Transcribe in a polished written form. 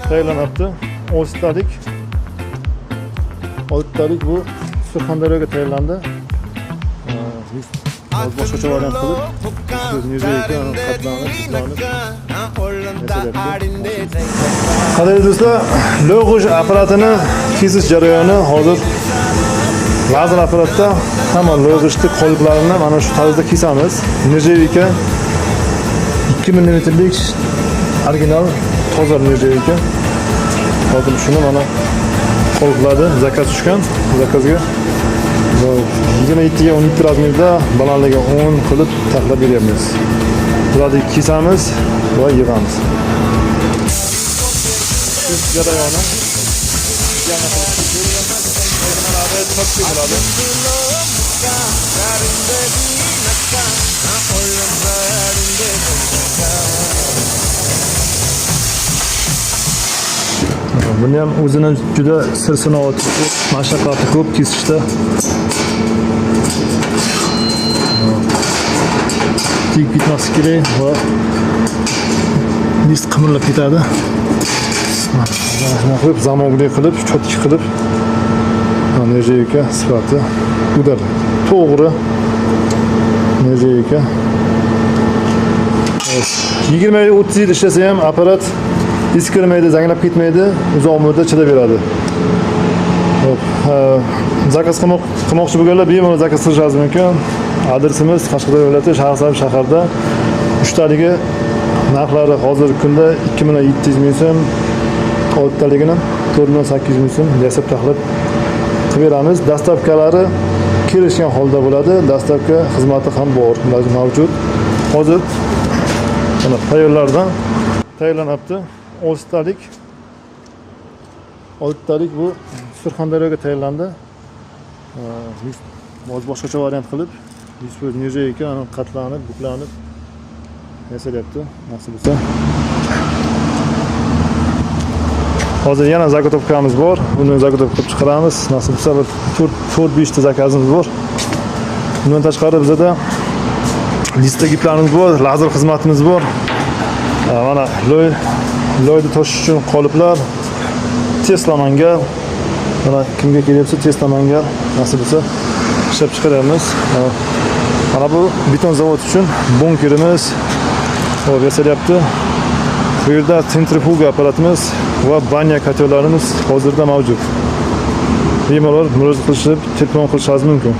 tayyorlanibdi. 6talik bu Surxondaryoga tayyorlandi. Biz boshqacha variant qilib, yuzaga qatlanib, qadrli do'stlar, lo'g'ish apparatini kesish jarayoni hozir lazer apparatda hamma lo'g'ishni qoliplarini mana shu tarzda kesamiz. Nirjavika 2 mmlik original toza nirjavika. Hozir shuni mana qoliplarni zakaz tushgan, zakazga 27 ga 17 razmerda balandligi 10 qilib taxlab beryapmiz. Bularni kesamiz va yig'amiz. Kes jarayoni yana buni ham o'zini juda sir sinovati ko'p, mashaqqati ko'p kesishda. Tik bitmasi kerak va list qimirlab ketadi. Mana qilib zamoqli qilib, cho'tki qilib nirjavika sifati udar. To'g'ri nirjavika. 20-30 yil ishlasa ham apparat eskirmaydi, zanglab ketmaydi, uzoq muddat chidab beradi. Hop, zakaz qilmoqchi bo'lganlar bemalol zakaz qilishingiz mumkin. Adresimiz Qashqadaryo viloyati Shahrisabz shaharda. 3taligi narxlari hozirgi kunda 2700 ming so'm, 6taligini 4800 ming so'm yasab taxlab qilib beramiz. Dastavkalari kelishgan holda bo'ladi. Dastavka xizmati ham bor, mavjud. Hozir mana tayyorlanibdi. 6talik bu Surxondaryoga tayyorlandi. Biz boshqacha variant qilib, yuz nirjavika qatlanib, buklanib yasalyapti. Nasib bo'lsa. Hozir yana zagotovkamiz bor. Uni zagotovka qilib chiqaramiz. Nasib bo'lsa 4-5 ta zakazimiz bor. Bundan tashqari bizda listda giplarimiz bor, lazer xizmatimiz bor. Mana loyni toshish uchun qoliplar, Tesla mangal. Mana kimga kelyapsa Tesla mangal nasib bo'lsa ishlab chiqaramiz. Mana bu beton zavod uchun bunkerimiz yasalyapti. Bu yerda sentrifuga apparatimiz va banya kotellarimiz hozirda mavjud. Bemalol murojaat qilishib, telefon qilishingiz mumkin.